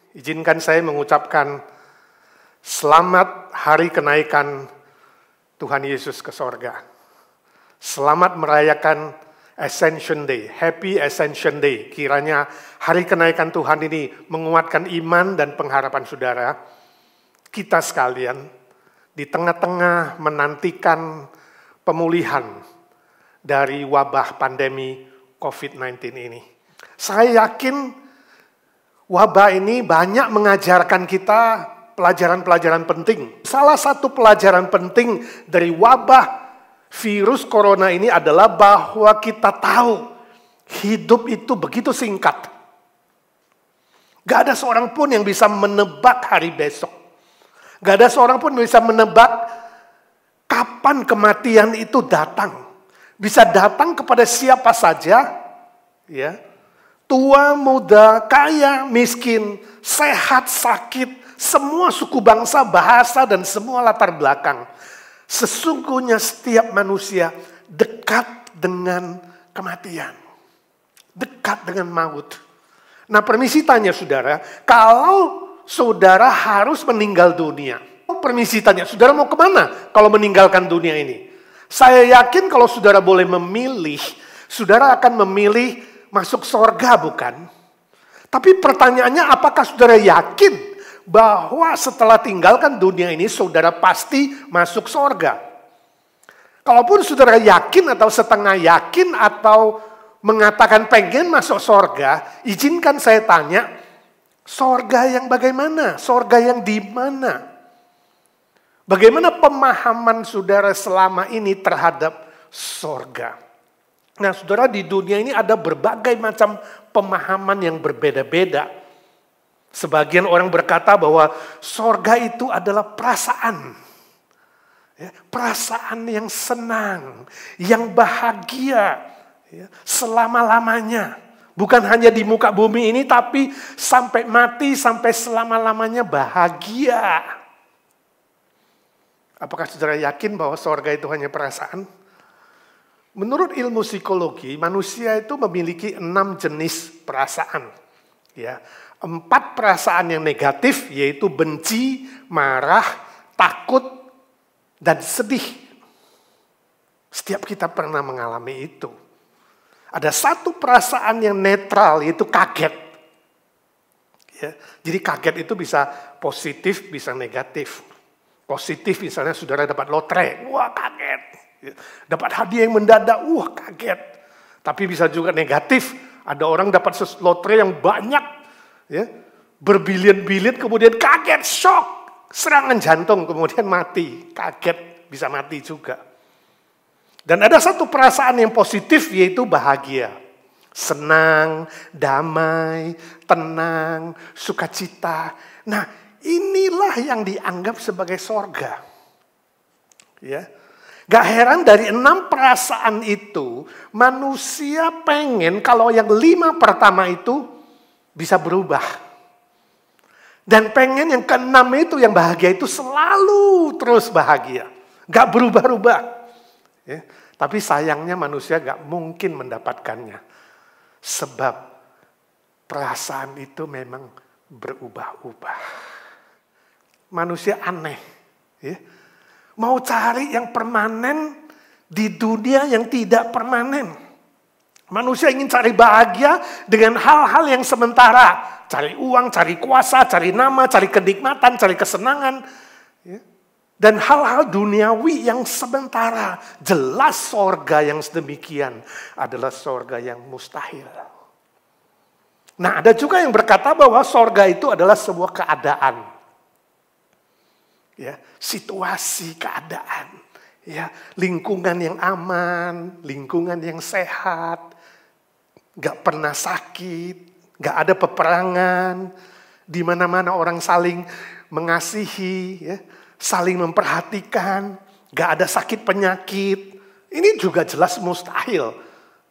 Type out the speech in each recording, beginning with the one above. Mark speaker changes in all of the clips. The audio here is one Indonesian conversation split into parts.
Speaker 1: Izinkan saya mengucapkan selamat hari kenaikan Tuhan Yesus ke sorga. Selamat merayakan Ascension Day, Happy Ascension Day. Kiranya hari kenaikan Tuhan ini menguatkan iman dan pengharapan saudara. Kita sekalian di tengah-tengah menantikan pemulihan dari wabah pandemi COVID-19 ini. Saya yakin wabah ini banyak mengajarkan kita pelajaran-pelajaran penting. Salah satu pelajaran penting dari wabah virus corona ini adalah bahwa kita tahu hidup itu begitu singkat. Gak ada seorang pun yang bisa menebak hari besok. Gak ada seorang pun yang bisa menebak kapan kematian itu datang. Bisa datang kepada siapa saja, ya. Tua, muda, kaya, miskin, sehat, sakit, semua suku bangsa, bahasa, dan semua latar belakang. Sesungguhnya setiap manusia dekat dengan kematian. Dekat dengan maut. Nah, permisi tanya saudara, kalau saudara harus meninggal dunia, permisi tanya, saudara mau kemana kalau meninggalkan dunia ini? Saya yakin kalau saudara boleh memilih, saudara akan memilih masuk sorga, bukan? Tapi pertanyaannya, apakah saudara yakin bahwa setelah tinggalkan dunia ini, saudara pasti masuk sorga? Kalaupun saudara yakin atau setengah yakin atau mengatakan pengen masuk sorga, izinkan saya tanya, sorga yang bagaimana? Sorga yang di mana? Bagaimana pemahaman saudara selama ini terhadap sorga? Nah, saudara, di dunia ini ada berbagai macam pemahaman yang berbeda-beda. Sebagian orang berkata bahwa sorga itu adalah perasaan. Ya, perasaan yang senang, yang bahagia, ya, selama-lamanya. Bukan hanya di muka bumi ini, tapi sampai mati, sampai selama-lamanya bahagia. Apakah saudara yakin bahwa sorga itu hanya perasaan? Menurut ilmu psikologi, manusia itu memiliki 6 jenis perasaan. Ya, 4 perasaan yang negatif, yaitu benci, marah, takut, dan sedih. Setiap kita pernah mengalami itu. Ada 1 perasaan yang netral, yaitu kaget. Ya, jadi kaget itu bisa positif, bisa negatif. Positif misalnya saudara dapat lotre, wah kaget. Dapat hadiah yang mendadak, wah kaget. Tapi bisa juga negatif, ada orang dapat lotre yang banyak, ya, berbilion-bilion kemudian kaget, shock, serangan jantung, kemudian mati, kaget, bisa mati juga. Dan ada 1 perasaan yang positif, yaitu bahagia. Senang, damai, tenang, sukacita. Nah, inilah yang dianggap sebagai sorga. Ya. Gak heran dari 6 perasaan itu, manusia pengen kalau yang 5 pertama itu bisa berubah. Dan pengen yang ke-6 itu, yang bahagia itu selalu terus bahagia. Gak berubah-ubah. Ya. Tapi sayangnya manusia gak mungkin mendapatkannya. Sebab perasaan itu memang berubah-ubah. Manusia aneh, ya. Mau cari yang permanen di dunia yang tidak permanen. Manusia ingin cari bahagia dengan hal-hal yang sementara. Cari uang, cari kuasa, cari nama, cari kenikmatan, cari kesenangan. Ya. Dan hal-hal duniawi yang sementara. Jelas sorga yang sedemikian adalah sorga yang mustahil. Nah, ada juga yang berkata bahwa sorga itu adalah sebuah keadaan. Ya, situasi, keadaan, ya, lingkungan yang aman, lingkungan yang sehat, gak pernah sakit, gak ada peperangan, di mana-mana orang saling mengasihi, ya, saling memperhatikan, gak ada sakit penyakit. Ini juga jelas mustahil.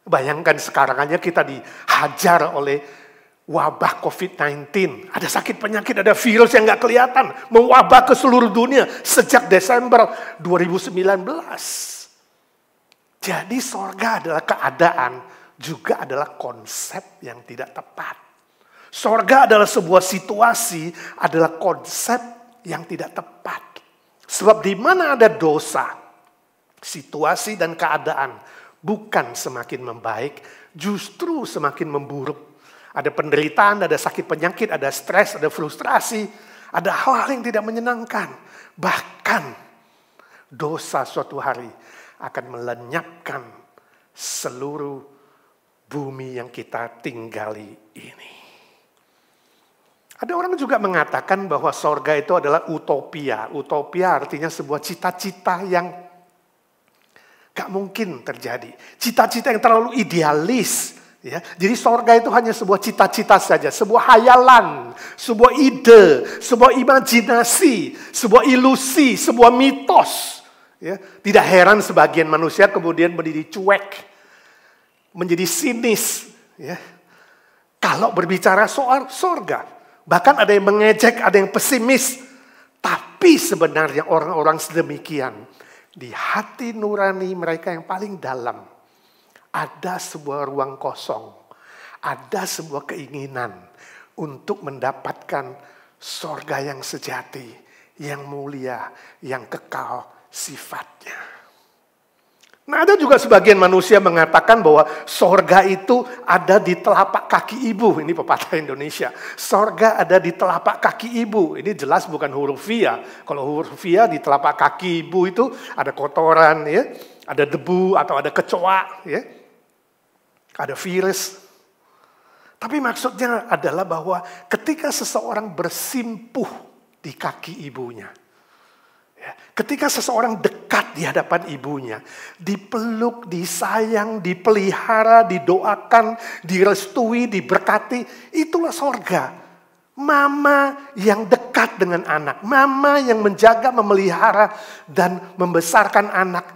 Speaker 1: Bayangkan sekarang aja kita dihajar oleh wabah COVID-19, ada sakit penyakit, ada virus yang gak kelihatan, mewabah ke seluruh dunia sejak Desember 2019. Jadi sorga adalah keadaan, juga adalah konsep yang tidak tepat. Sorga adalah sebuah situasi, adalah konsep yang tidak tepat. Sebab di mana ada dosa, situasi dan keadaan bukan semakin membaik, justru semakin memburuk. Ada penderitaan, ada sakit penyakit, ada stres, ada frustrasi, ada hal-hal yang tidak menyenangkan. Bahkan dosa suatu hari akan melenyapkan seluruh bumi yang kita tinggali ini. Ada orang juga mengatakan bahwa sorga itu adalah utopia. Utopia artinya sebuah cita-cita yang gak mungkin terjadi. Cita-cita yang terlalu idealis. Ya. Jadi sorga itu hanya sebuah cita-cita saja. Sebuah hayalan, sebuah ide, sebuah imajinasi, sebuah ilusi, sebuah mitos. Ya. Tidak heran sebagian manusia kemudian menjadi cuek, menjadi sinis. Ya. Kalau berbicara soal sorga. Bahkan ada yang mengejek, ada yang pesimis. Tapi sebenarnya orang-orang sedemikian, di hati nurani mereka yang paling dalam, ada sebuah ruang kosong. Ada sebuah keinginan untuk mendapatkan sorga yang sejati, yang mulia, yang kekal sifatnya. Nah, ada juga sebagian manusia mengatakan bahwa sorga itu ada di telapak kaki ibu. Ini pepatah Indonesia. Sorga ada di telapak kaki ibu. Ini jelas bukan huruf via. Kalau huruf via di telapak kaki ibu itu ada kotoran, ya, ada debu atau ada kecoa, ya, ada virus. Tapi maksudnya adalah bahwa ketika seseorang bersimpuh di kaki ibunya, ketika seseorang dekat di hadapan ibunya, dipeluk, disayang, dipelihara, didoakan, direstui, diberkati, itulah sorga. Mama yang dekat dengan anak, mama yang menjaga, memelihara, dan membesarkan anak,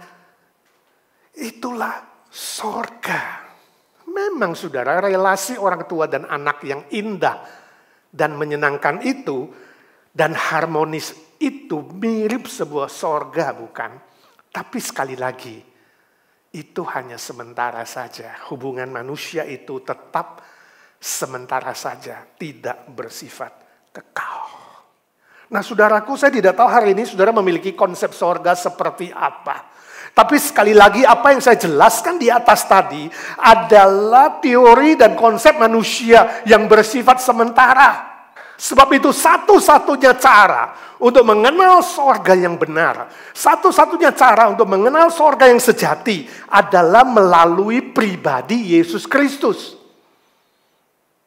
Speaker 1: itulah sorga. Memang saudara, relasi orang tua dan anak yang indah dan menyenangkan itu, dan harmonis itu mirip sebuah sorga, bukan? Tapi sekali lagi, itu hanya sementara saja. Hubungan manusia itu tetap sementara saja, tidak bersifat kekal. Nah saudaraku, saya tidak tahu hari ini saudara memiliki konsep sorga seperti apa. Tapi sekali lagi apa yang saya jelaskan di atas tadi adalah teori dan konsep manusia yang bersifat sementara. Sebab itu satu-satunya cara untuk mengenal sorga yang benar, satu-satunya cara untuk mengenal sorga yang sejati adalah melalui pribadi Yesus Kristus.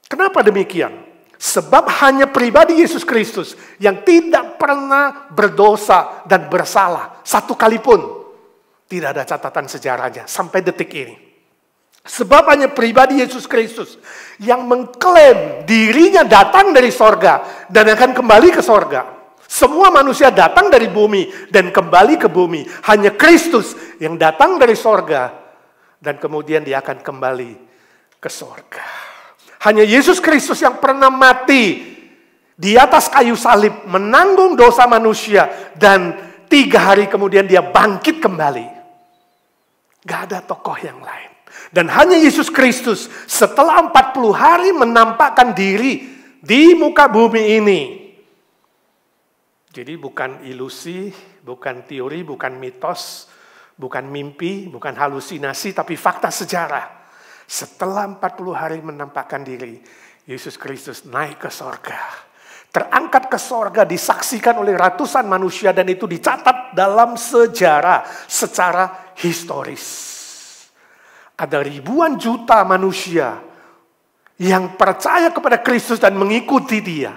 Speaker 1: Kenapa demikian? Sebab hanya pribadi Yesus Kristus yang tidak pernah berdosa dan bersalah satu kali pun. Tidak ada catatan sejarahnya sampai detik ini. Sebab hanya pribadi Yesus Kristus yang mengklaim dirinya datang dari sorga dan akan kembali ke sorga. Semua manusia datang dari bumi dan kembali ke bumi. Hanya Kristus yang datang dari sorga dan kemudian dia akan kembali ke sorga. Hanya Yesus Kristus yang pernah mati di atas kayu salib, menanggung dosa manusia, dan 3 hari kemudian dia bangkit kembali. Gak ada tokoh yang lain. Dan hanya Yesus Kristus setelah 40 hari menampakkan diri di muka bumi ini. Jadi bukan ilusi, bukan teori, bukan mitos, bukan mimpi, bukan halusinasi, tapi fakta sejarah. Setelah 40 hari menampakkan diri, Yesus Kristus naik ke sorga. Terangkat ke sorga, disaksikan oleh ratusan manusia, dan itu dicatat dalam sejarah secara historis. Ada ribuan juta manusia yang percaya kepada Kristus dan mengikuti dia.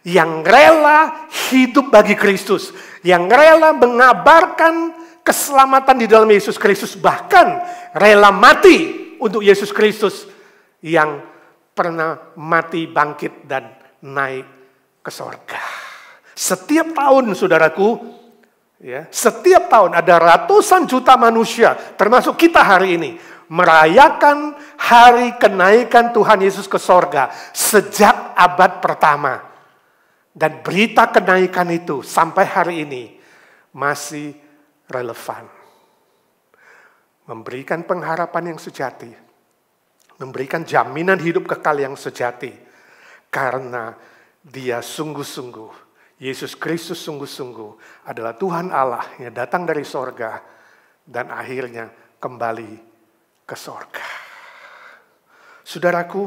Speaker 1: Yang rela hidup bagi Kristus. Yang rela mengabarkan keselamatan di dalam Yesus Kristus. Bahkan rela mati untuk Yesus Kristus yang pernah mati, bangkit, dan naik ke sorga. Setiap tahun saudaraku, ya, setiap tahun ada ratusan juta manusia, termasuk kita hari ini, merayakan hari kenaikan Tuhan Yesus ke sorga sejak abad pertama. Dan berita kenaikan itu sampai hari ini masih relevan. Memberikan pengharapan yang sejati. Memberikan jaminan hidup kekal yang sejati. Karena dia sungguh-sungguh, Yesus Kristus sungguh-sungguh adalah Tuhan Allah yang datang dari sorga dan akhirnya kembali ke sorga. Saudaraku,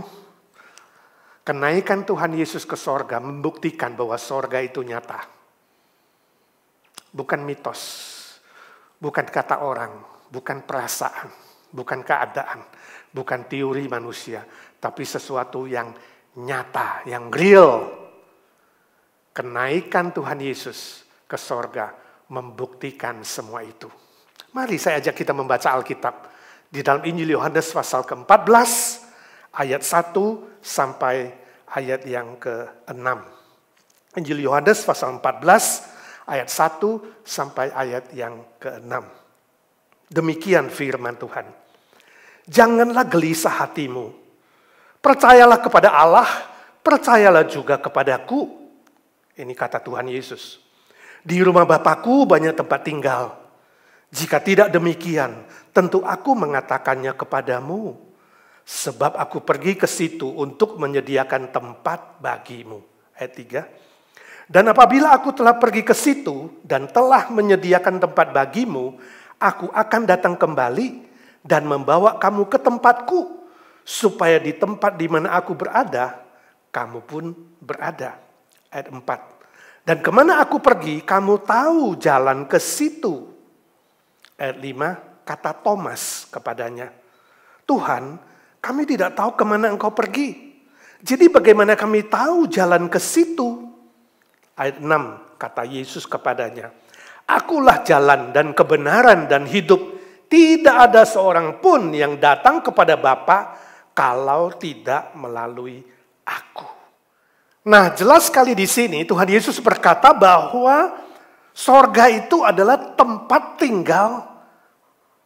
Speaker 1: kenaikan Tuhan Yesus ke sorga membuktikan bahwa sorga itu nyata. Bukan mitos, bukan kata orang, bukan perasaan, bukan keadaan, bukan teori manusia, tapi sesuatu yang nyata, yang real. Kenaikan Tuhan Yesus ke sorga membuktikan semua itu. Mari saya ajak kita membaca Alkitab di dalam Injil Yohanes pasal ke-14 ayat 1 sampai ayat yang ke-6. Injil Yohanes pasal 14 ayat 1 sampai ayat yang ke-6. Demikian firman Tuhan. Janganlah gelisah hatimu. Percayalah kepada Allah, percayalah juga kepadaku. Ini kata Tuhan Yesus. Di rumah Bapakku banyak tempat tinggal. Jika tidak demikian, tentu aku mengatakannya kepadamu. Sebab aku pergi ke situ untuk menyediakan tempat bagimu. Ayat 3. Dan apabila aku telah pergi ke situ dan telah menyediakan tempat bagimu, aku akan datang kembali dan membawa kamu ke tempatku. Supaya di tempat di mana aku berada, kamu pun berada. Ayat 4. Dan kemana aku pergi, kamu tahu jalan ke situ. Ayat 5, kata Thomas kepadanya, Tuhan, kami tidak tahu kemana engkau pergi. Jadi bagaimana kami tahu jalan ke situ? Ayat 6, kata Yesus kepadanya, Akulah jalan dan kebenaran dan hidup. Tidak ada seorang pun yang datang kepada Bapa kalau tidak melalui aku. Nah, jelas sekali di sini Tuhan Yesus berkata bahwa sorga itu adalah tempat tinggal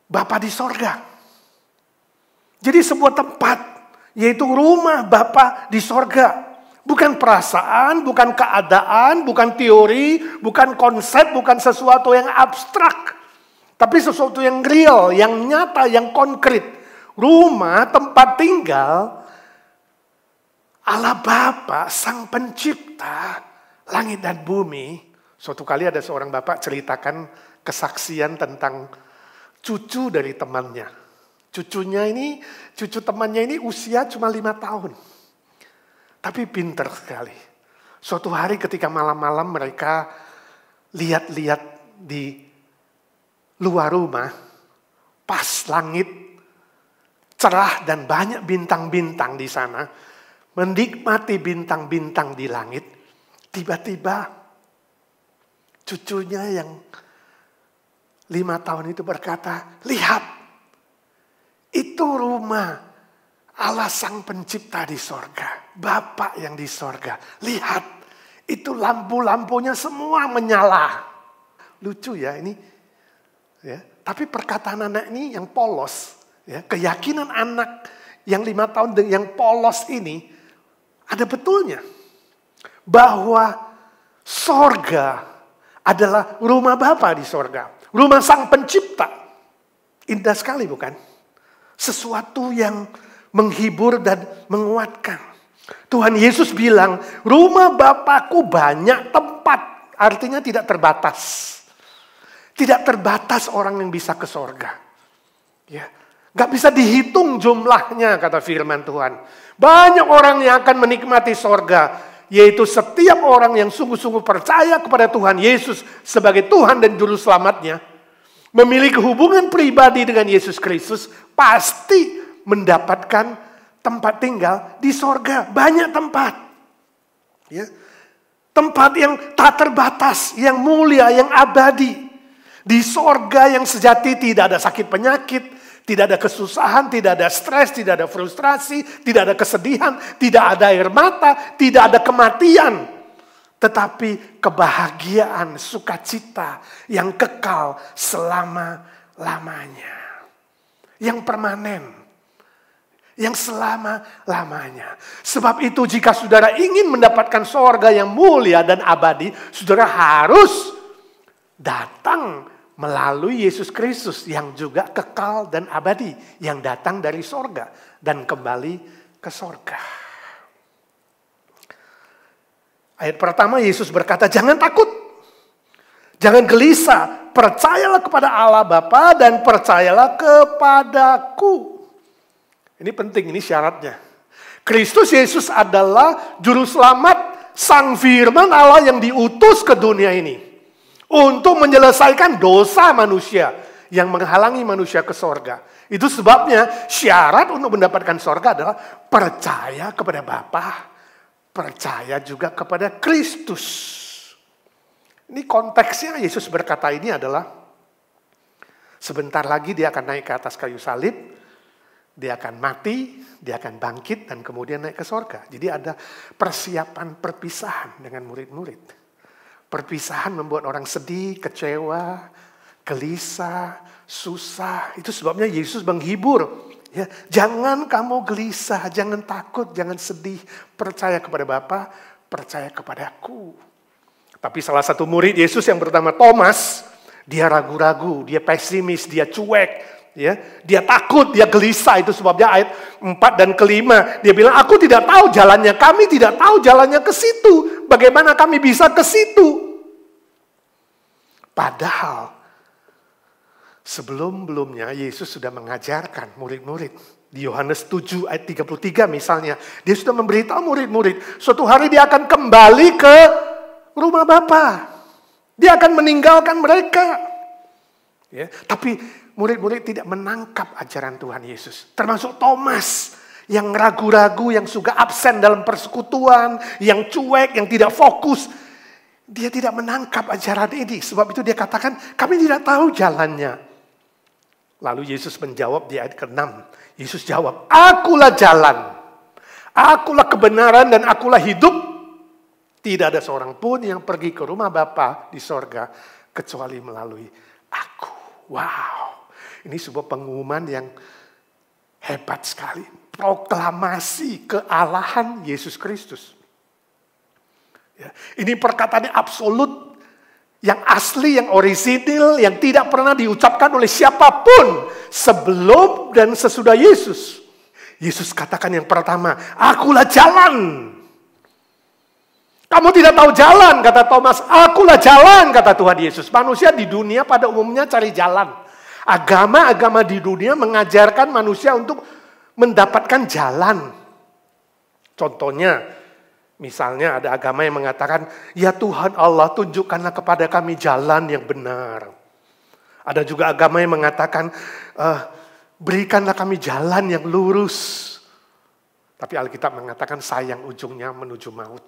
Speaker 1: Bapa di sorga. Jadi sebuah tempat, yaitu rumah Bapa di sorga. Bukan perasaan, bukan keadaan, bukan teori, bukan konsep, bukan sesuatu yang abstrak. Tapi sesuatu yang real, yang nyata, yang konkret. Rumah, tempat tinggal Allah Bapa, Sang Pencipta langit dan bumi. Suatu kali ada seorang bapak ceritakan kesaksian tentang cucu dari temannya. Cucu temannya ini usia cuma 5 tahun. Tapi pinter sekali. Suatu hari ketika malam-malam mereka lihat-lihat di luar rumah, pas langit cerah dan banyak bintang-bintang di sana, menikmati bintang-bintang di langit, tiba-tiba cucunya yang 5 tahun itu berkata, lihat, itu rumah Allah Sang Pencipta di sorga, Bapa yang di sorga. Lihat, itu lampu-lampunya semua menyala. Lucu ya ini. Ya, tapi perkataan anak ini yang polos. Ya, keyakinan anak yang 5 tahun yang polos ini ada betulnya. Bahwa sorga adalah rumah Bapa di sorga. Rumah Sang Pencipta. Indah sekali bukan? Sesuatu yang menghibur dan menguatkan. Tuhan Yesus bilang, rumah Bapakku banyak tempat. Artinya tidak terbatas. Tidak terbatas orang yang bisa ke sorga. Ya. Gak bisa dihitung jumlahnya, kata firman Tuhan. Banyak orang yang akan menikmati sorga, yaitu setiap orang yang sungguh-sungguh percaya kepada Tuhan Yesus sebagai Tuhan dan Juru Selamatnya, memiliki hubungan pribadi dengan Yesus Kristus, pasti mendapatkan tempat tinggal di sorga. Banyak tempat. Ya. Tempat yang tak terbatas, yang mulia, yang abadi. Di sorga yang sejati tidak ada sakit penyakit, tidak ada kesusahan, tidak ada stres, tidak ada frustrasi, tidak ada kesedihan, tidak ada air mata, tidak ada kematian. Tetapi kebahagiaan, sukacita yang kekal selama-lamanya. Yang permanen. Yang selama-lamanya. Sebab itu jika saudara ingin mendapatkan sorga yang mulia dan abadi, saudara harus datang melalui Yesus Kristus yang juga kekal dan abadi. Yang datang dari sorga dan kembali ke sorga. Ayat pertama Yesus berkata, jangan takut. Jangan gelisah. Percayalah kepada Allah Bapa dan percayalah kepadaku. Ini penting, ini syaratnya. Kristus Yesus adalah juru selamat, Sang Firman Allah yang diutus ke dunia ini. Untuk menyelesaikan dosa manusia yang menghalangi manusia ke sorga. Itu sebabnya syarat untuk mendapatkan sorga adalah percaya kepada Bapa. Percaya juga kepada Kristus. Ini konteksnya Yesus berkata ini adalah sebentar lagi dia akan naik ke atas kayu salib, dia akan mati, dia akan bangkit dan kemudian naik ke sorga. Jadi ada persiapan perpisahan dengan murid-murid. Perpisahan membuat orang sedih, kecewa, gelisah, susah. Itu sebabnya Yesus menghibur. Ya, jangan kamu gelisah, jangan takut, jangan sedih. Percaya kepada Bapa, percaya kepadaku. Tapi salah satu murid Yesus yang bernama Thomas, dia ragu-ragu, dia pesimis, dia cuek. Ya, dia takut, dia gelisah. Itu sebabnya ayat 4 dan 5. Dia bilang, aku tidak tahu jalannya, kami tidak tahu jalannya ke situ. Bagaimana kami bisa ke situ? Padahal sebelum-belumnya Yesus sudah mengajarkan murid-murid. Di Yohanes 7 ayat 33 misalnya. Dia sudah memberitahu murid-murid. Suatu hari dia akan kembali ke rumah Bapa. Dia akan meninggalkan mereka. Ya, tapi murid-murid tidak menangkap ajaran Tuhan Yesus. Termasuk Thomas. Yang ragu-ragu, yang suka absen dalam persekutuan. Yang cuek, yang tidak fokus. Dia tidak menangkap ajaran ini. Sebab itu dia katakan, kami tidak tahu jalannya. Lalu Yesus menjawab di ayat ke-6. Yesus jawab, akulah jalan. Akulah kebenaran dan akulah hidup. Tidak ada seorang pun yang pergi ke rumah Bapa di sorga. Kecuali melalui aku. Wow. Ini sebuah pengumuman yang hebat sekali. Proklamasi kealahan Yesus Kristus. Ya, ini perkataan absolut. Yang asli, yang orisinil, yang tidak pernah diucapkan oleh siapapun sebelum dan sesudah Yesus. Yesus katakan yang pertama, akulah jalan. Kamu tidak tahu jalan, kata Thomas. Akulah jalan, kata Tuhan Yesus. Manusia di dunia pada umumnya cari jalan. Agama-agama di dunia mengajarkan manusia untuk mendapatkan jalan. Contohnya, misalnya ada agama yang mengatakan, ya Tuhan Allah tunjukkanlah kepada kami jalan yang benar. Ada juga agama yang mengatakan, berikanlah kami jalan yang lurus. Tapi Alkitab mengatakan sayang ujungnya menuju maut.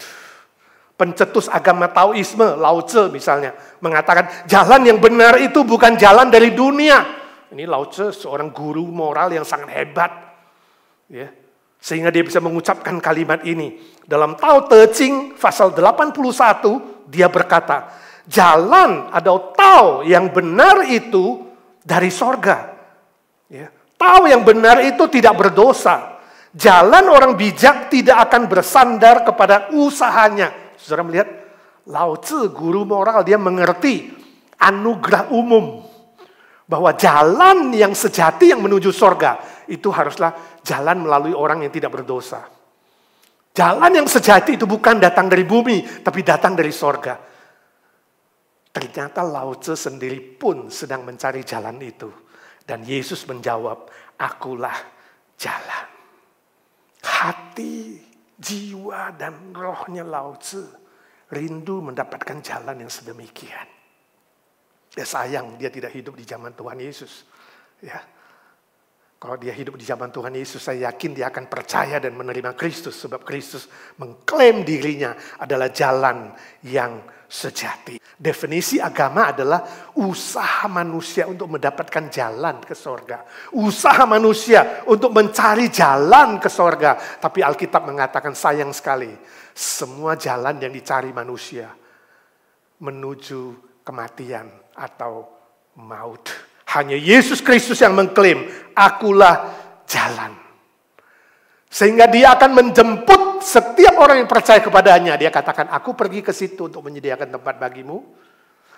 Speaker 1: Pencetus agama Taoisme, Lao Tse misalnya, mengatakan jalan yang benar itu bukan jalan dari dunia. Ini Lao Tse seorang guru moral yang sangat hebat. Ya. Sehingga dia bisa mengucapkan kalimat ini. Dalam Tao Te Ching pasal 81, dia berkata, jalan atau Tao yang benar itu dari sorga. Ya. Tao yang benar itu tidak berdosa. Jalan orang bijak tidak akan bersandar kepada usahanya. Saudara melihat, Lao Tse, guru moral, dia mengerti anugerah umum. Bahwa jalan yang sejati yang menuju sorga, itu haruslah jalan melalui orang yang tidak berdosa. Jalan yang sejati itu bukan datang dari bumi, tapi datang dari sorga. Ternyata Lao Tse sendiri pun sedang mencari jalan itu. Dan Yesus menjawab, akulah jalan. Hati, jiwa, dan rohnya Lao Tse rindu mendapatkan jalan yang sedemikian. Ya sayang dia tidak hidup di zaman Tuhan Yesus. Ya. Kalau dia hidup di zaman Tuhan Yesus, saya yakin dia akan percaya dan menerima Kristus. Sebab Kristus mengklaim dirinya adalah jalan yang sejati. Definisi agama adalah usaha manusia untuk mendapatkan jalan ke sorga. Usaha manusia untuk mencari jalan ke sorga. Tapi Alkitab mengatakan sayang sekali. Semua jalan yang dicari manusia menuju kematian atau maut. Hanya Yesus Kristus yang mengklaim, akulah jalan. Sehingga dia akan menjemput setiap orang yang percaya kepadanya. Dia katakan, aku pergi ke situ untuk menyediakan tempat bagimu.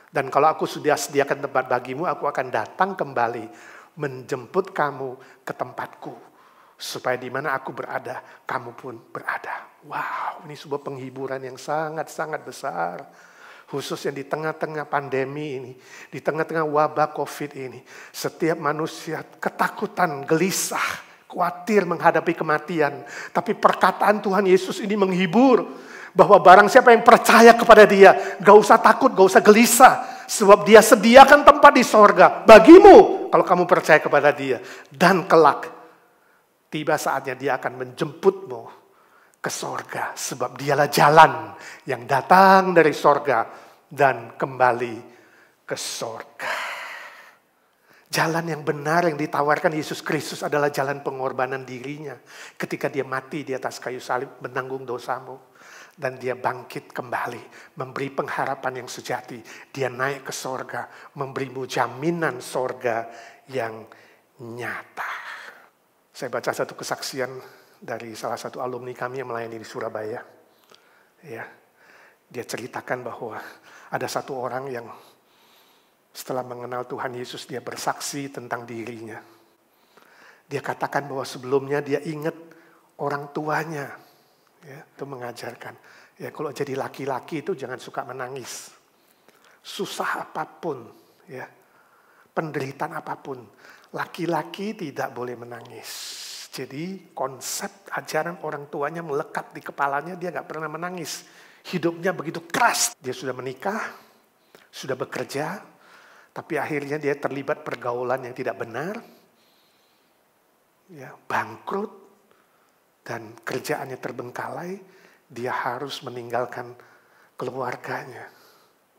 Speaker 1: Dan kalau aku sudah sediakan tempat bagimu, aku akan datang kembali menjemput kamu ke tempatku. supaya di mana aku berada, kamu pun berada. Wow, ini sebuah penghiburan yang sangat-sangat besar. Khususnya di tengah-tengah pandemi ini, di tengah-tengah wabah COVID ini. Setiap manusia ketakutan, gelisah, khawatir menghadapi kematian. Tapi perkataan Tuhan Yesus ini menghibur. Bahwa barang siapa yang percaya kepada dia, gak usah takut, gak usah gelisah. Sebab dia sediakan tempat di sorga bagimu kalau kamu percaya kepada dia. Dan kelak, tiba saatnya dia akan menjemputmu ke sorga. Sebab dialah jalan yang datang dari sorga dan kembali ke sorga. Jalan yang benar yang ditawarkan Yesus Kristus adalah jalan pengorbanan dirinya. Ketika dia mati di atas kayu salib menanggung dosamu. Dan dia bangkit kembali, memberi pengharapan yang sejati. Dia naik ke sorga, memberimu jaminan sorga yang nyata. Saya baca satu kesaksian dari salah satu alumni kami yang melayani di Surabaya. Ya, dia ceritakan bahwa ada satu orang yang setelah mengenal Tuhan Yesus, dia bersaksi tentang dirinya. Dia katakan bahwa sebelumnya dia ingat orang tuanya. Ya, itu mengajarkan. Ya, kalau jadi laki-laki itu jangan suka menangis. Susah apapun, ya, penderitaan apapun, laki-laki tidak boleh menangis. Jadi konsep ajaran orang tuanya melekat di kepalanya, dia gak pernah menangis. Hidupnya begitu keras. Dia sudah menikah, sudah bekerja, tapi akhirnya dia terlibat pergaulan yang tidak benar. Ya, bangkrut. Dan kerjaannya terbengkalai, dia harus meninggalkan keluarganya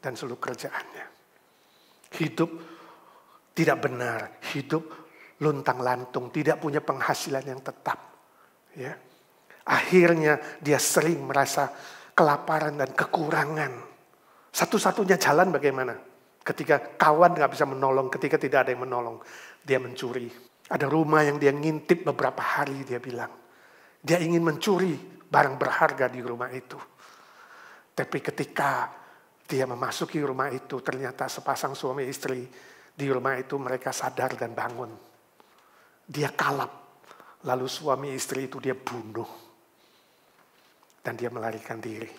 Speaker 1: dan seluruh kerjaannya. Hidup tidak benar, hidup luntang-lantung, tidak punya penghasilan yang tetap. Ya. Akhirnya dia sering merasa kelaparan dan kekurangan. Satu-satunya jalan bagaimana? Ketika kawan gak bisa menolong, ketika tidak ada yang menolong, dia mencuri. Ada rumah yang dia ngintip beberapa hari, dia bilang. Dia ingin mencuri barang berharga di rumah itu. Tapi ketika dia memasuki rumah itu, ternyata sepasang suami istri di rumah itu mereka sadar dan bangun. Dia kalap. Lalu suami istri itu dia bunuh. Dan dia melarikan diri.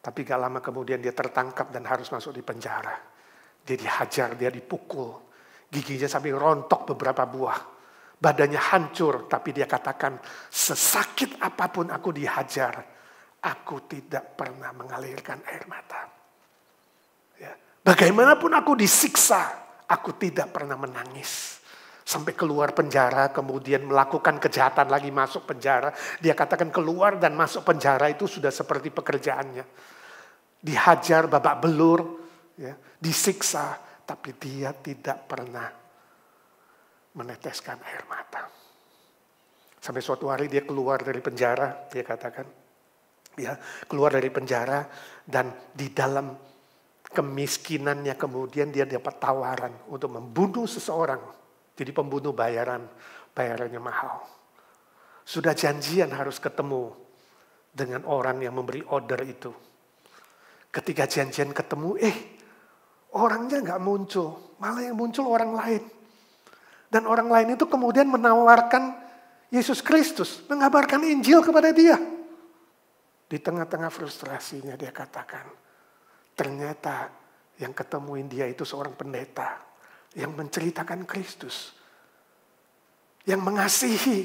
Speaker 1: Tapi gak lama kemudian dia tertangkap dan harus masuk di penjara. Dia dihajar, dia dipukul. Giginya sampai rontok beberapa buah. Badannya hancur, tapi dia katakan, sesakit apapun aku dihajar, aku tidak pernah mengalirkan air mata. Ya. Bagaimanapun aku disiksa, aku tidak pernah menangis. Sampai keluar penjara, kemudian melakukan kejahatan lagi, masuk penjara. Dia katakan keluar dan masuk penjara itu sudah seperti pekerjaannya. Dihajar, babak belur, ya, disiksa, tapi dia tidak pernah meneteskan air mata. Sampai suatu hari dia keluar dari penjara, dia katakan, ya, keluar dari penjara dan di dalam kemiskinannya kemudian dia dapat tawaran untuk membunuh seseorang. Jadi pembunuh bayarannya mahal. Sudah janjian harus ketemu dengan orang yang memberi order itu. Ketika janjian ketemu, orangnya nggak muncul, malah yang muncul orang lain. Dan orang lain itu kemudian menawarkan Yesus Kristus, mengabarkan Injil kepada dia. Di tengah-tengah frustrasinya dia katakan, ternyata yang ketemuin dia itu seorang pendeta yang menceritakan Kristus. Yang mengasihi,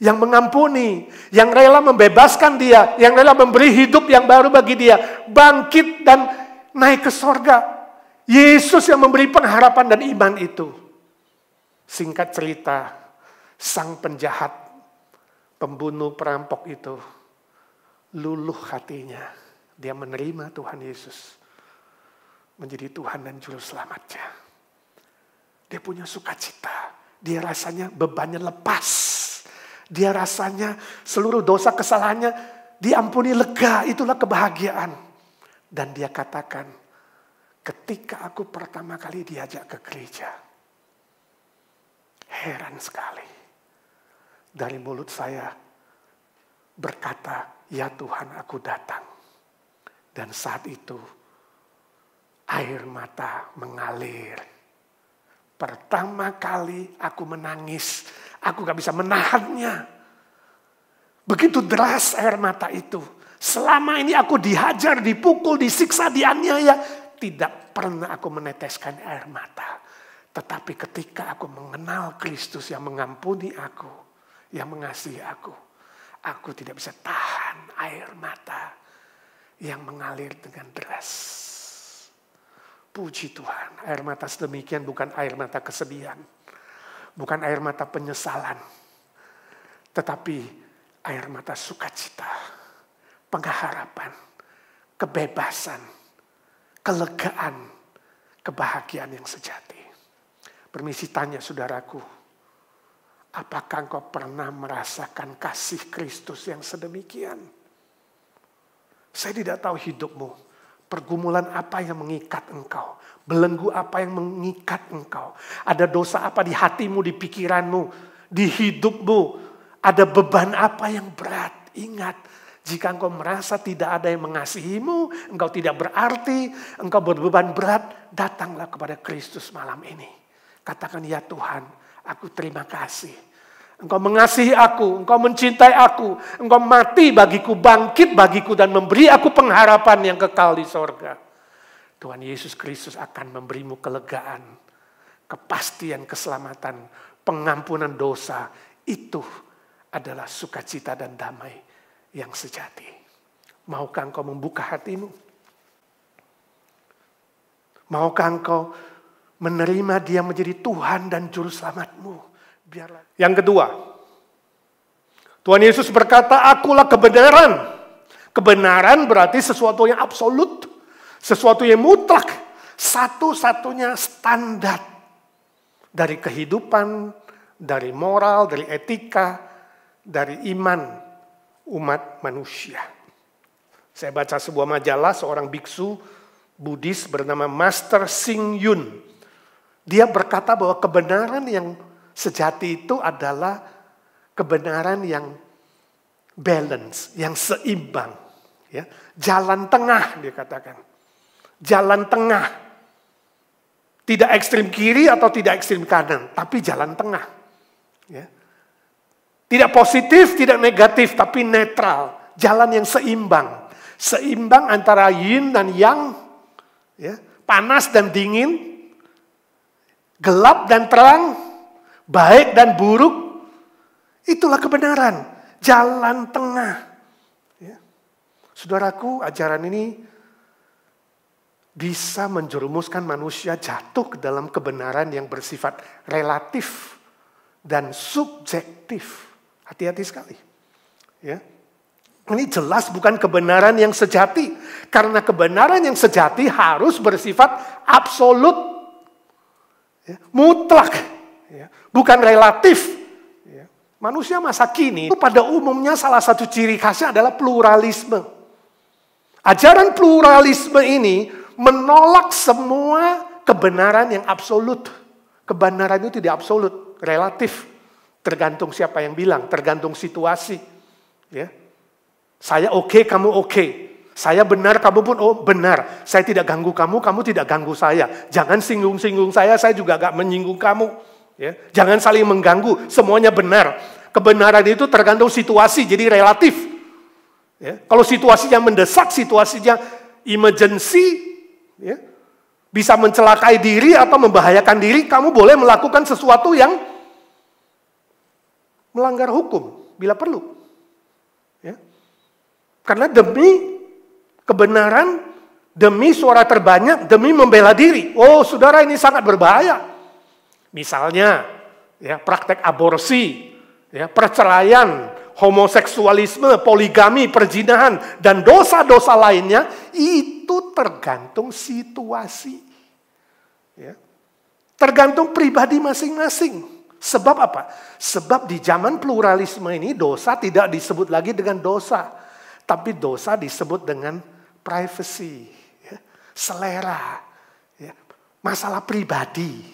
Speaker 1: yang mengampuni, yang rela membebaskan dia, yang rela memberi hidup yang baru bagi dia. Bangkit dan naik ke sorga. Yesus yang memberi pengharapan dan iman itu. Singkat cerita, sang penjahat, pembunuh perampok itu, luluh hatinya. Dia menerima Tuhan Yesus menjadi Tuhan dan Juru Selamatnya. Dia punya sukacita. Dia rasanya bebannya lepas. Dia rasanya seluruh dosa kesalahannya diampuni lega. Itulah kebahagiaan. Dan dia katakan, ketika aku pertama kali diajak ke gereja, heran sekali. Dari mulut saya berkata, ya Tuhan aku datang. Dan saat itu air mata mengalir. Pertama kali aku menangis Aku gak bisa menahannya. Begitu deras air mata itu. Selama ini aku dihajar, dipukul, disiksa, dianiaya. Tidak pernah aku meneteskan air mata. Tetapi ketika aku mengenal Kristus yang mengampuni aku, yang mengasihi aku tidak bisa tahan air mata yang mengalir dengan deras. Puji Tuhan, air mata sedemikian bukan air mata kesedihan. Bukan air mata penyesalan. Tetapi air mata sukacita, pengharapan, kebebasan, kelegaan, kebahagiaan yang sejati. Permisi tanya saudaraku, apakah engkau pernah merasakan kasih Kristus yang sedemikian? Saya tidak tahu hidupmu. Pergumulan apa yang mengikat engkau? Belenggu apa yang mengikat engkau? Ada dosa apa di hatimu, di pikiranmu, di hidupmu? Ada beban apa yang berat? Ingat, jika engkau merasa tidak ada yang mengasihimu, engkau tidak berarti, engkau berbeban berat, datanglah kepada Kristus malam ini. Katakan, ya Tuhan, aku terima kasih. Engkau mengasihi aku, engkau mencintai aku, engkau mati bagiku, bangkit bagiku, dan memberi aku pengharapan yang kekal di sorga. Tuhan Yesus Kristus akan memberimu kelegaan, kepastian keselamatan, pengampunan dosa. Itu adalah sukacita dan damai yang sejati. Maukah engkau membuka hatimu? Maukah engkau menerima Dia menjadi Tuhan dan Juru Selamatmu? Biarlah. Yang kedua, Tuhan Yesus berkata, akulah kebenaran. Kebenaran berarti sesuatu yang absolut, sesuatu yang mutlak, satu-satunya standar dari kehidupan, dari moral, dari etika, dari iman umat manusia. Saya baca sebuah majalah, seorang biksu Buddhis bernama Master Xing Yun. Dia berkata bahwa kebenaran yang sejati itu adalah kebenaran yang balance, yang seimbang. Ya. Jalan tengah dia katakan. Jalan tengah. Tidak ekstrim kiri atau tidak ekstrim kanan, tapi jalan tengah. Ya. Tidak positif, tidak negatif, tapi netral. Jalan yang seimbang. Seimbang antara yin dan yang. Ya. Panas dan dingin. Gelap dan terang. Baik dan buruk, itulah kebenaran. Jalan tengah. Ya. Saudaraku, ajaran ini bisa menjerumuskan manusia jatuh ke dalam kebenaran yang bersifat relatif dan subjektif. Hati-hati sekali. Ya. Ini jelas bukan kebenaran yang sejati. Karena kebenaran yang sejati harus bersifat absolut. Ya. Mutlak. Ya, bukan relatif. Ya. Manusia masa kini pada umumnya salah satu ciri khasnya adalah pluralisme. Ajaran pluralisme ini menolak semua kebenaran yang absolut. Kebenaran itu tidak absolut, relatif. Tergantung siapa yang bilang, tergantung situasi. Ya. Saya oke, kamu oke. Saya benar, kamu pun benar. Saya tidak ganggu kamu, kamu tidak ganggu saya. Jangan singgung-singgung saya juga gak menyinggung kamu. Ya, jangan saling mengganggu, semuanya benar. Kebenaran itu tergantung situasi, jadi relatif. Ya, kalau situasinya mendesak, situasinya emergency, ya, bisa mencelakai diri atau membahayakan diri, kamu boleh melakukan sesuatu yang melanggar hukum bila perlu. Ya. Karena demi kebenaran, demi suara terbanyak, demi membela diri. Oh, saudara, ini sangat berbahaya. Misalnya, ya, praktek aborsi, ya, perceraian, homoseksualisme, poligami, perzinahan, dan dosa-dosa lainnya, itu tergantung situasi. Ya. Tergantung pribadi masing-masing. Sebab apa? Sebab di zaman pluralisme ini dosa tidak disebut lagi dengan dosa. Tapi dosa disebut dengan privacy, ya, selera, ya, masalah pribadi.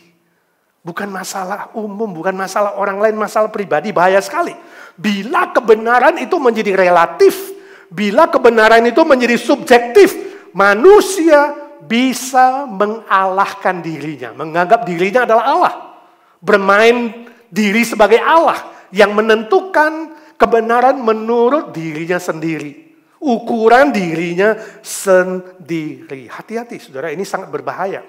Speaker 1: Bukan masalah umum, bukan masalah orang lain, masalah pribadi. Bahaya sekali. Bila kebenaran itu menjadi relatif, bila kebenaran itu menjadi subjektif, manusia bisa mengalahkan dirinya, menganggap dirinya adalah Allah. Bermain diri sebagai Allah yang menentukan kebenaran menurut dirinya sendiri. Ukuran dirinya sendiri. Hati-hati saudara, ini sangat berbahaya.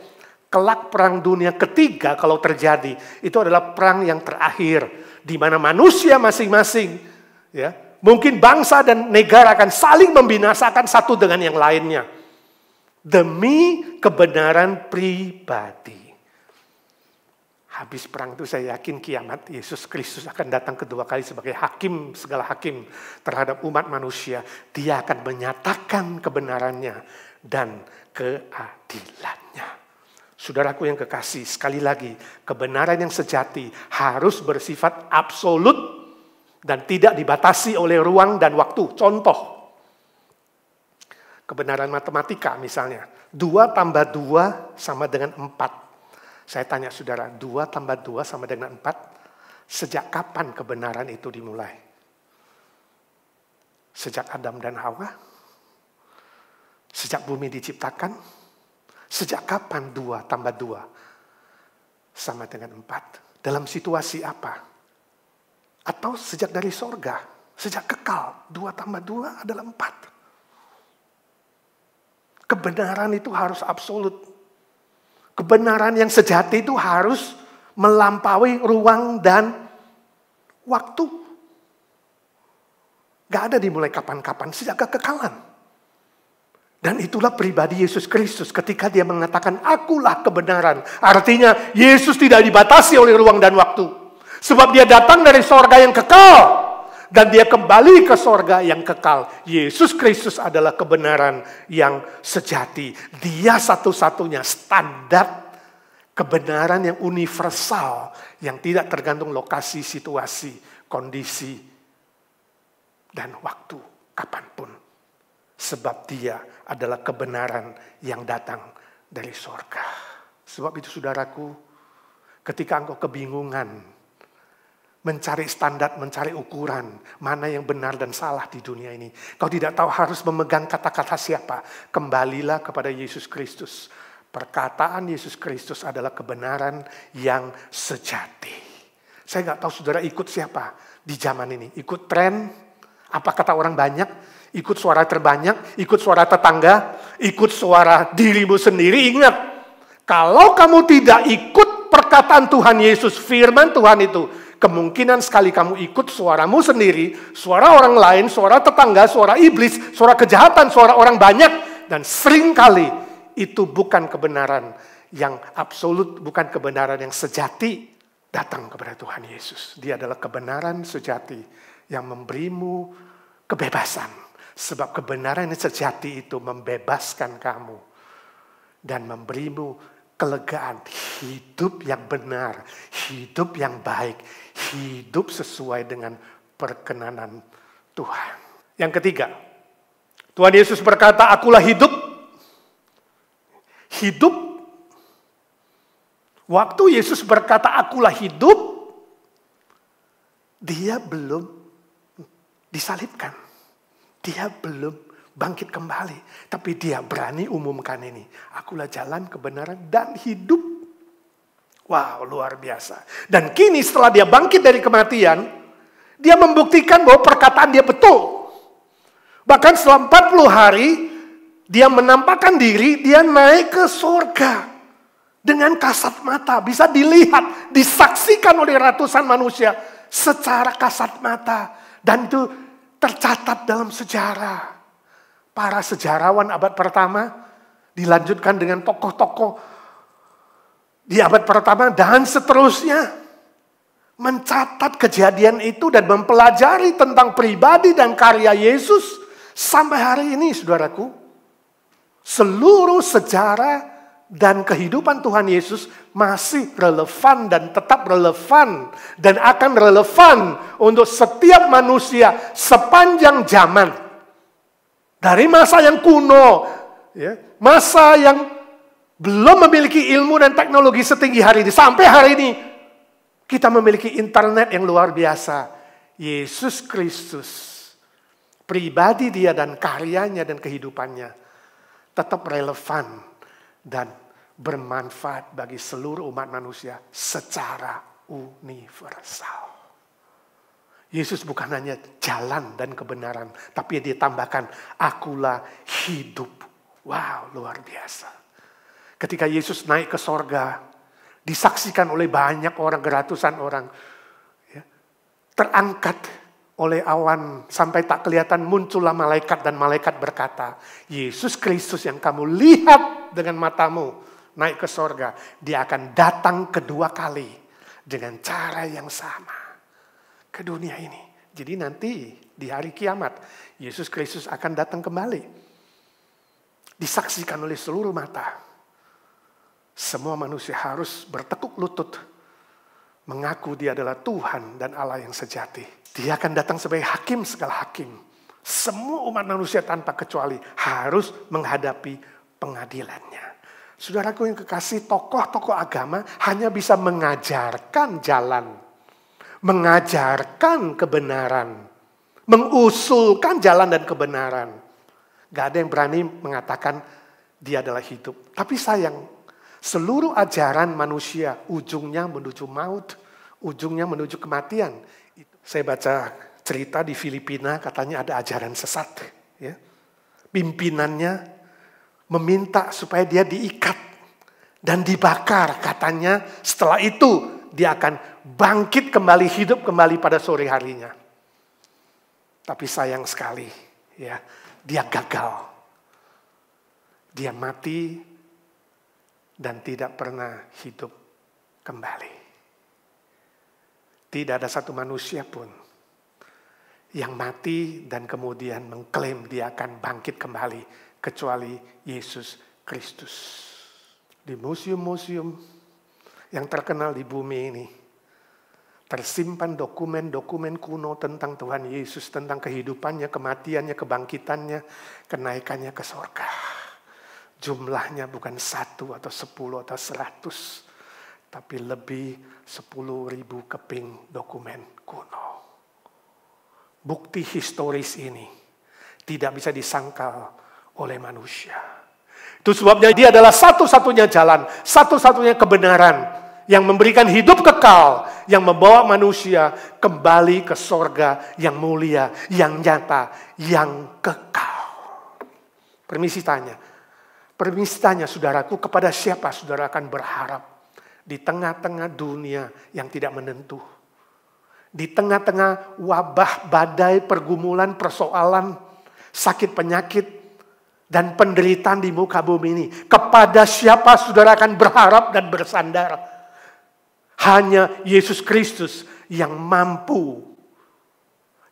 Speaker 1: Kelak perang dunia ketiga kalau terjadi, itu adalah perang yang terakhir. Di mana manusia masing-masing, ya, mungkin bangsa dan negara akan saling membinasakan satu dengan yang lainnya. Demi kebenaran pribadi. Habis perang itu saya yakin kiamat Yesus Kristus akan datang kedua kali sebagai hakim, segala hakim terhadap umat manusia. Dia akan menyatakan kebenarannya dan keadilannya. Saudaraku yang kekasih, sekali lagi, kebenaran yang sejati harus bersifat absolut dan tidak dibatasi oleh ruang dan waktu. Contoh, kebenaran matematika misalnya, 2 tambah 2 sama dengan 4. Saya tanya saudara, 2 tambah 2 sama dengan 4. Sejak kapan kebenaran itu dimulai? Sejak Adam dan Hawa? Sejak bumi diciptakan? Sejak kapan 2 tambah 2 sama dengan 4? Dalam situasi apa? Atau sejak dari sorga? Sejak kekal, 2 tambah 2 adalah 4. Kebenaran itu harus absolut. Kebenaran yang sejati itu harus melampaui ruang dan waktu. Gak ada dimulai kapan-kapan, sejak kekekalan. Dan itulah pribadi Yesus Kristus ketika dia mengatakan, akulah kebenaran. Artinya Yesus tidak dibatasi oleh ruang dan waktu. Sebab dia datang dari sorga yang kekal. Dan dia kembali ke sorga yang kekal. Yesus Kristus adalah kebenaran yang sejati. Dia satu-satunya standar kebenaran yang universal. Yang tidak tergantung lokasi, situasi, kondisi, dan waktu. Kapanpun. Sebab dia adalah kebenaran yang datang dari sorga. Sebab itu saudaraku, ketika engkau kebingungan, mencari standar, mencari ukuran, mana yang benar dan salah di dunia ini. Kau tidak tahu harus memegang kata-kata siapa. Kembalilah kepada Yesus Kristus. Perkataan Yesus Kristus adalah kebenaran yang sejati. Saya nggak tahu saudara ikut siapa di zaman ini. Ikut tren, apa kata orang banyak, ikut suara terbanyak, ikut suara tetangga, ikut suara dirimu sendiri. Ingat, kalau kamu tidak ikut perkataan Tuhan Yesus, firman Tuhan itu, kemungkinan sekali kamu ikut suaramu sendiri, suara orang lain, suara tetangga, suara iblis, suara kejahatan, suara orang banyak. Dan seringkali itu bukan kebenaran yang absolut, bukan kebenaran yang sejati datang kepada Tuhan Yesus. Dia adalah kebenaran sejati yang memberimu kebebasan. Sebab kebenaran yang sejati itu membebaskan kamu dan memberimu kelegaan, hidup yang benar, hidup yang baik, hidup sesuai dengan perkenanan Tuhan. Yang ketiga, Tuhan Yesus berkata, akulah hidup. Hidup. Waktu Yesus berkata, akulah hidup, dia belum disalibkan. Dia belum bangkit kembali. Tapi dia berani umumkan ini. Akulah jalan, kebenaran, dan hidup. Wow, luar biasa. Dan kini setelah dia bangkit dari kematian, dia membuktikan bahwa perkataan dia betul. Bahkan selama 40 hari, dia menampakkan diri, dia naik ke surga. Dengan kasat mata, bisa dilihat, disaksikan oleh ratusan manusia secara kasat mata. Dan itu tercatat dalam sejarah. Para sejarawan abad pertama dilanjutkan dengan tokoh-tokoh di abad pertama dan seterusnya mencatat kejadian itu dan mempelajari tentang pribadi dan karya Yesus sampai hari ini, saudaraku. Seluruh sejarah dan kehidupan Tuhan Yesus masih relevan dan tetap relevan dan akan relevan untuk setiap manusia sepanjang zaman. Dari masa yang kuno, ya, masa yang belum memiliki ilmu dan teknologi setinggi hari ini, sampai hari ini kita memiliki internet yang luar biasa. Yesus Kristus, pribadi dia dan karyanya dan kehidupannya tetap relevan dan bermanfaat bagi seluruh umat manusia secara universal. Yesus bukan hanya jalan dan kebenaran, tapi dia tambahkan, akulah hidup. Wow, luar biasa. Ketika Yesus naik ke sorga, disaksikan oleh banyak orang, ratusan orang, ya, terangkat oleh awan sampai tak kelihatan, muncullah malaikat dan malaikat berkata, Yesus Kristus yang kamu lihat dengan matamu naik ke sorga, dia akan datang kedua kali dengan cara yang sama ke dunia ini. Jadi nanti di hari kiamat, Yesus Kristus akan datang kembali. Disaksikan oleh seluruh mata. Semua manusia harus bertekuk lutut, mengaku dia adalah Tuhan dan Allah yang sejati. Dia akan datang sebagai hakim segala hakim. Semua umat manusia tanpa kecuali harus menghadapi pengadilannya. Saudaraku yang kekasih, tokoh-tokoh agama hanya bisa mengajarkan jalan, mengajarkan kebenaran, mengusulkan jalan dan kebenaran. Gak ada yang berani mengatakan dia adalah hidup. Tapi sayang, seluruh ajaran manusia ujungnya menuju maut, ujungnya menuju kematian. Saya baca cerita di Filipina, katanya ada ajaran sesat. Ya. Pimpinannya meminta supaya dia diikat dan dibakar. Katanya setelah itu dia akan bangkit kembali, hidup kembali pada sore harinya. Tapi sayang sekali, ya, dia gagal. Dia mati dan tidak pernah hidup kembali. Tidak ada satu manusia pun yang mati dan kemudian mengklaim dia akan bangkit kembali, kecuali Yesus Kristus. Di museum-museum yang terkenal di bumi ini, tersimpan dokumen-dokumen kuno tentang Tuhan Yesus, tentang kehidupannya, kematiannya, kebangkitannya, kenaikannya ke surga. Jumlahnya bukan 1 atau 10 atau 100, tapi lebih 10.000 keping dokumen kuno. Bukti historis ini tidak bisa disangkal oleh manusia. Itu sebabnya dia adalah satu-satunya jalan, satu-satunya kebenaran yang memberikan hidup kekal, yang membawa manusia kembali ke sorga yang mulia, yang nyata, yang kekal. Permisi tanya saudaraku, kepada siapa saudara akan berharap di tengah-tengah dunia yang tidak menentu? Di tengah-tengah wabah, badai, pergumulan, persoalan, sakit penyakit, dan penderitaan di muka bumi ini. Kepada siapa saudara akan berharap dan bersandar? Hanya Yesus Kristus yang mampu,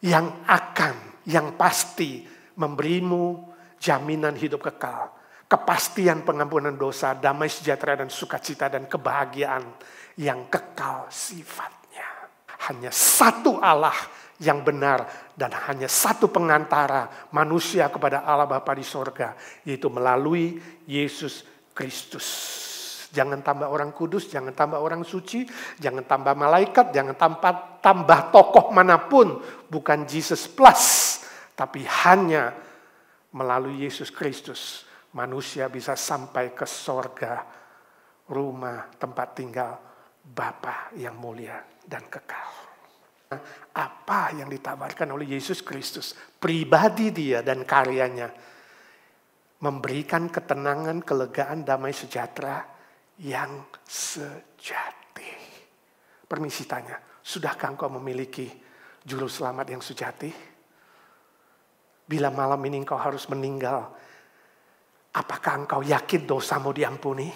Speaker 1: yang akan, yang pasti memberimu jaminan hidup kekal. Kepastian pengampunan dosa, damai sejahtera dan sukacita dan kebahagiaan yang kekal sifatnya. Hanya satu Allah yang benar dan hanya satu pengantara manusia kepada Allah Bapa di sorga, yaitu melalui Yesus Kristus. Jangan tambah orang kudus, jangan tambah orang suci, jangan tambah malaikat, jangan tambah tokoh manapun, bukan Jesus plus, tapi hanya melalui Yesus Kristus manusia bisa sampai ke sorga, rumah tempat tinggal Bapa yang mulia dan kekal. Apa yang ditawarkan oleh Yesus Kristus, pribadi dia dan karyanya, memberikan ketenangan, kelegaan, damai sejahtera yang sejati. Permisi tanya, sudahkah engkau memiliki juru selamat yang sejati? Bila malam ini engkau harus meninggal, apakah engkau yakin dosamu diampuni?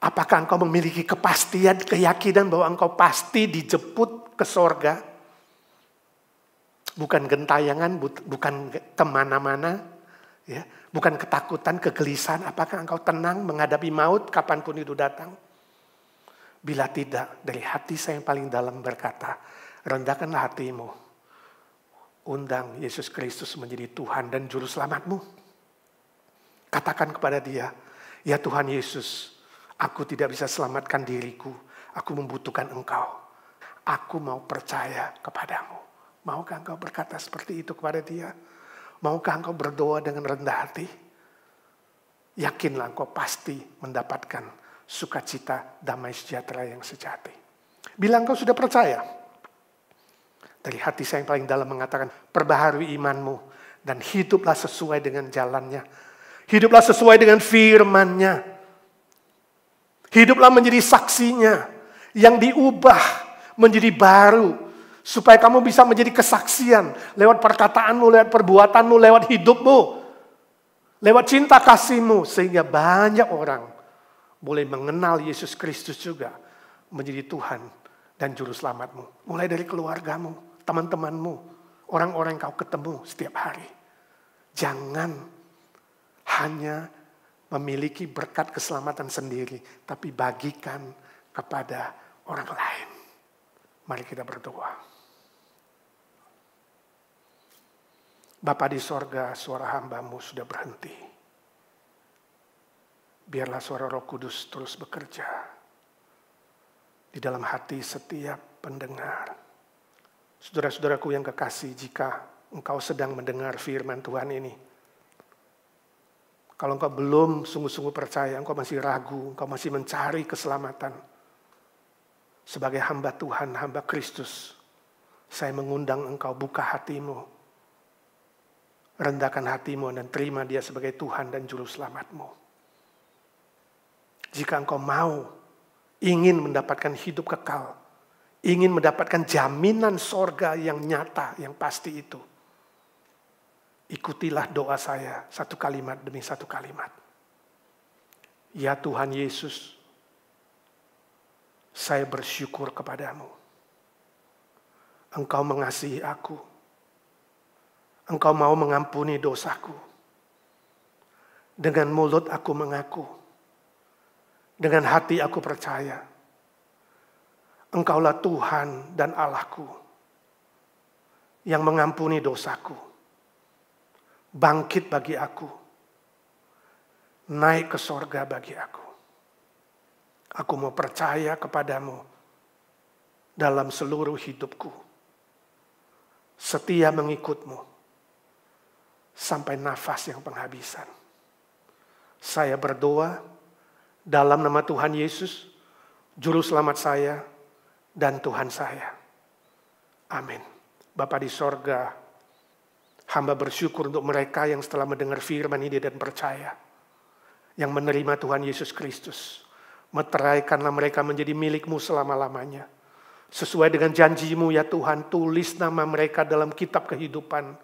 Speaker 1: Apakah engkau memiliki kepastian, keyakinan bahwa engkau pasti dijemput ke sorga? Bukan gentayangan, bukan kemana-mana, ya, bukan ketakutan, kegelisahan. Apakah engkau tenang menghadapi maut kapanpun itu datang? Bila tidak, dari hati saya yang paling dalam berkata, rendahkanlah hatimu. Undang Yesus Kristus menjadi Tuhan dan Juru Selamatmu. Katakan kepada dia, ya Tuhan Yesus, aku tidak bisa selamatkan diriku. Aku membutuhkan engkau. Aku mau percaya kepadamu. Maukah engkau berkata seperti itu kepada dia? Maukah engkau berdoa dengan rendah hati? Yakinlah engkau pasti mendapatkan sukacita, damai sejahtera yang sejati. Bilang kau sudah percaya. Dari hati saya yang paling dalam mengatakan, perbaharui imanmu dan hiduplah sesuai dengan jalannya. Hiduplah sesuai dengan firman-Nya. Hiduplah menjadi saksinya yang diubah menjadi baru. Supaya kamu bisa menjadi kesaksian lewat perkataanmu, lewat perbuatanmu, lewat hidupmu. Lewat cinta kasihmu. Sehingga banyak orang boleh mengenal Yesus Kristus juga menjadi Tuhan dan Juru Selamatmu. Mulai dari keluargamu, teman-temanmu, orang-orang yang kau ketemu setiap hari. Jangan hanya memiliki berkat keselamatan sendiri, tapi bagikan kepada orang lain. Mari kita berdoa. Bapa di sorga, suara hamba-Mu sudah berhenti. Biarlah suara Roh Kudus terus bekerja di dalam hati setiap pendengar. Saudara-saudaraku yang kekasih, jika engkau sedang mendengar firman Tuhan ini, kalau engkau belum sungguh-sungguh percaya, engkau masih ragu, engkau masih mencari keselamatan, sebagai hamba Tuhan, hamba Kristus, saya mengundang engkau buka hatimu, rendahkan hatimu dan terima Dia sebagai Tuhan dan Juru Selamatmu. Jika engkau mau, ingin mendapatkan hidup kekal, ingin mendapatkan jaminan sorga yang nyata, yang pasti itu, ikutilah doa saya satu kalimat demi satu kalimat. Ya Tuhan Yesus, saya bersyukur kepadamu. Engkau mengasihi aku. Engkau mau mengampuni dosaku. Dengan mulut aku mengaku. Dengan hati aku percaya. Engkaulah Tuhan dan Allahku yang mengampuni dosaku. Bangkit bagi aku. Naik ke sorga bagi aku. Aku mau percaya kepadamu dalam seluruh hidupku. Setia mengikutmu sampai nafas yang penghabisan. Saya berdoa dalam nama Tuhan Yesus, Juru Selamat saya dan Tuhan saya. Amin. Bapa di sorga, hamba bersyukur untuk mereka yang setelah mendengar firman ini dan percaya, yang menerima Tuhan Yesus Kristus. Meteraikanlah mereka menjadi milik-Mu selama-lamanya. Sesuai dengan janji-Mu ya Tuhan, tulis nama mereka dalam kitab kehidupan.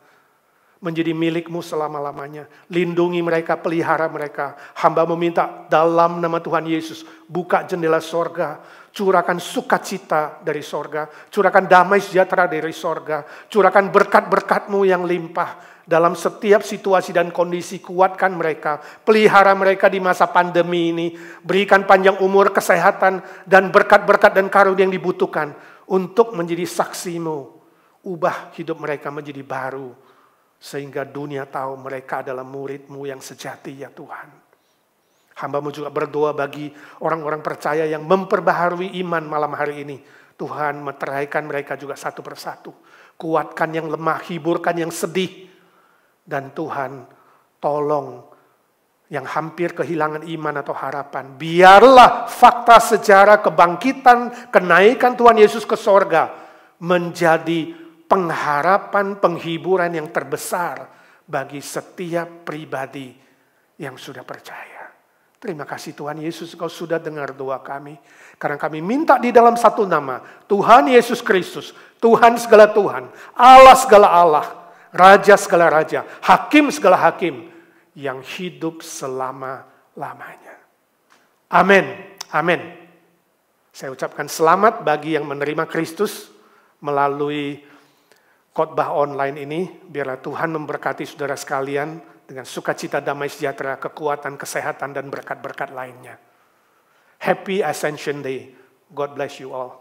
Speaker 1: Menjadi milik-Mu selama-lamanya. Lindungi mereka, pelihara mereka. Hamba meminta dalam nama Tuhan Yesus, buka jendela sorga. Curahkan sukacita dari sorga. Curahkan damai sejahtera dari sorga. Curahkan berkat-berkat-Mu yang limpah. Dalam setiap situasi dan kondisi, kuatkan mereka. Pelihara mereka di masa pandemi ini. Berikan panjang umur, kesehatan, dan berkat-berkat dan karunia yang dibutuhkan. Untuk menjadi saksi-Mu. Ubah hidup mereka menjadi baru. Sehingga dunia tahu mereka adalah murid-Mu yang sejati ya Tuhan. Hamba-Mu juga berdoa bagi orang-orang percaya yang memperbaharui iman malam hari ini. Tuhan meteraikan mereka juga satu persatu. Kuatkan yang lemah, hiburkan yang sedih. Dan Tuhan tolong yang hampir kehilangan iman atau harapan. Biarlah fakta sejarah kebangkitan, kenaikan Tuhan Yesus ke sorga menjadi pengharapan, penghiburan yang terbesar bagi setiap pribadi yang sudah percaya. Terima kasih Tuhan Yesus, Engkau sudah dengar doa kami. Karena kami minta di dalam satu nama, Tuhan Yesus Kristus, Tuhan segala Tuhan, Allah segala Allah, Raja segala Raja, Hakim segala Hakim, yang hidup selama-lamanya. Amin. Amin. Saya ucapkan selamat bagi yang menerima Kristus melalui khotbah online ini. Biarlah Tuhan memberkati saudara sekalian dengan sukacita, damai sejahtera, kekuatan, kesehatan, dan berkat-berkat lainnya. Happy Ascension Day. God bless you all.